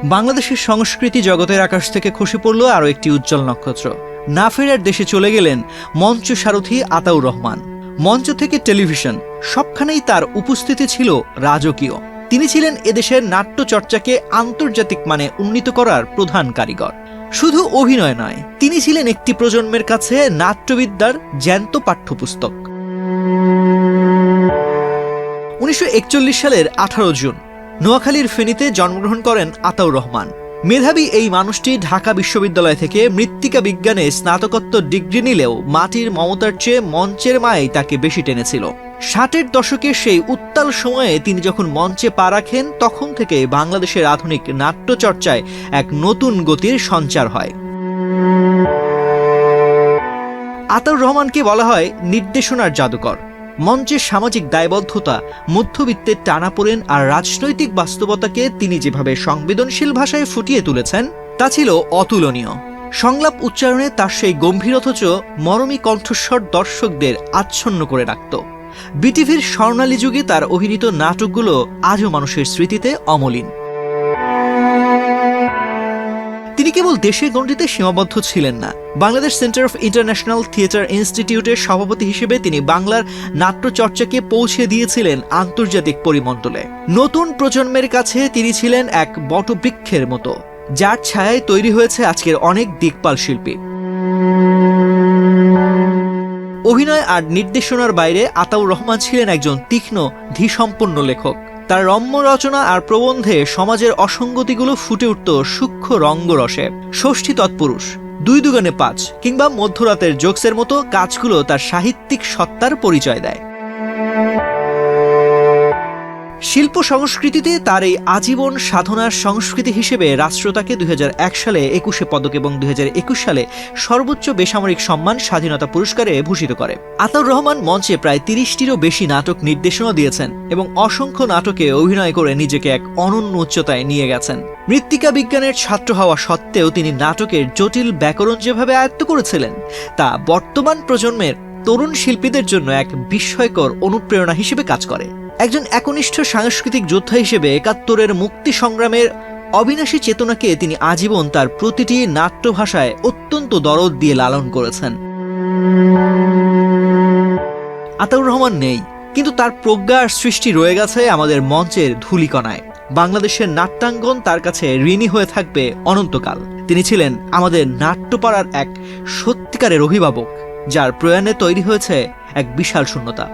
বাংলাদেশের সংস্কৃতি জগতের আকাশ থেকে খসে পড়ল আরও একটি উজ্জ্বল নক্ষত্র। না ফেরার দেশে চলে গেলেন মঞ্চ সারথি আতাউর রহমান। মঞ্চ থেকে টেলিভিশন সবখানেই তার উপস্থিতি ছিল রাজকীয়। তিনি ছিলেন এদেশের নাট্যচর্চাকে আন্তর্জাতিক মানে উন্নীত করার প্রধান কারিগর। শুধু অভিনয় নয়, তিনি ছিলেন একটি প্রজন্মের কাছে নাট্যবিদ্যার জ্যান্ত পাঠ্যপুস্তক। 1941 সালের 18 জুন নোয়াখালীর ফেনীতে জন্মগ্রহণ করেন আতাউর রহমান। মেধাবী এই মানুষটি ঢাকা বিশ্ববিদ্যালয় থেকে মৃত্তিকা বিজ্ঞানে স্নাতকোত্তর ডিগ্রি নিলেও মাটির মমতার চেয়ে মঞ্চের মায়াই তাকে বেশি টেনেছিল। 60-এর দশকের সেই উত্তাল সময়ে তিনি যখন মঞ্চে পা রাখেন, তখন থেকে বাংলাদেশের আধুনিক নাট্যচর্চায় এক নতুন গতির সঞ্চার হয়। আতাউর রহমানকে বলা হয় নির্দেশনার জাদুকর। মঞ্চের সামাজিক দায়বদ্ধতা, মধ্যবিত্তের টানাপোড়েন আর রাজনৈতিক বাস্তবতাকে তিনি যেভাবে সংবেদনশীল ভাষায় ফুটিয়ে তুলেছেন তা ছিল অতুলনীয়। সংলাপ উচ্চারণে তার সেই গম্ভীর অথচ মরমী কণ্ঠস্বর দর্শকদের আচ্ছন্ন করে রাখত। বিটিভির স্বর্ণালী যুগে তার অভিনীত নাটকগুলো আজও মানুষের স্মৃতিতে অমলিন। তিনি কেবল দেশের গণ্ডিতে সীমাবদ্ধ ছিলেন না। Bangladesh centre of international theatre ইনস্টিটিউটের সভাপতি হিসেবে তিনি বাংলার নাট্যচর্চাকে পৌঁছে দিয়েছিলেন আন্তর্জাতিক পরিমণ্ডলে। নতুন প্রজন্মের কাছে তিনি ছিলেন এক বটবৃক্ষের মতো, যার ছায়ায় তৈরি হয়েছে আজকের অনেক দিকপাল শিল্পী। অভিনয় আর নির্দেশনার বাইরে আতাউর রহমান ছিলেন একজন তীক্ষ্ণ ধীসম্পন্ন লেখক। তার রম্য রচনা আর প্রবন্ধে সমাজের অসঙ্গতিগুলো ফুটে উঠত সূক্ষ্ম রঙ্গরসে। ষষ্ঠী তৎপুরুষ, 2 দুগুণে 5 কিংবা মধ্যরাতের জোকসের মতো কাজগুলো তার সাহিত্যিক সত্তার পরিচয় দেয়। শিল্প সংস্কৃতিতে তার এই আজীবন সাধনার সংস্কৃতি হিসেবে রাষ্ট্র তাকে 2001 সালে 21 পদক এবং 2021 সালে সর্বোচ্চ বেসামরিক সম্মান স্বাধীনতা পুরস্কারে ভূষিত করে। আতাউর রহমান মঞ্চে প্রায় 30টিরও বেশি নাটক নির্দেশনা দিয়েছেন এবং অসংখ্য নাটকে অভিনয় করে নিজেকে এক অনন্য উচ্চতায় নিয়ে গেছেন। মৃত্তিকা বিজ্ঞানের ছাত্র হওয়া সত্ত্বেও তিনি নাটকের জটিল ব্যাকরণ যেভাবে আয়ত্ত করেছিলেন, তা বর্তমান প্রজন্মের তরুণ শিল্পীদের জন্য এক বিস্ময়কর অনুপ্রেরণা হিসেবে কাজ করে। একজন একনিষ্ঠ সাংস্কৃতিক যোদ্ধা হিসেবে 71-এর মুক্তি সংগ্রামের অবিনাশী চেতনাকে তিনি আজীবন তার প্রতিটি নাট্য ভাষায় অত্যন্ত দরদ দিয়ে লালন করেছেন। আতাউর রহমান নেই, কিন্তু তার প্রজ্ঞা আর সৃষ্টি রয়ে গেছে আমাদের মঞ্চের ধূলিকণায়। বাংলাদেশের নাট্যাঙ্গন তার কাছে ঋণী হয়ে থাকবে অনন্তকাল। তিনি ছিলেন আমাদের নাট্যপাড়ার এক সত্যিকারের অভিভাবক, যার প্রয়াণে তৈরি হয়েছে এক বিশাল শূন্যতা।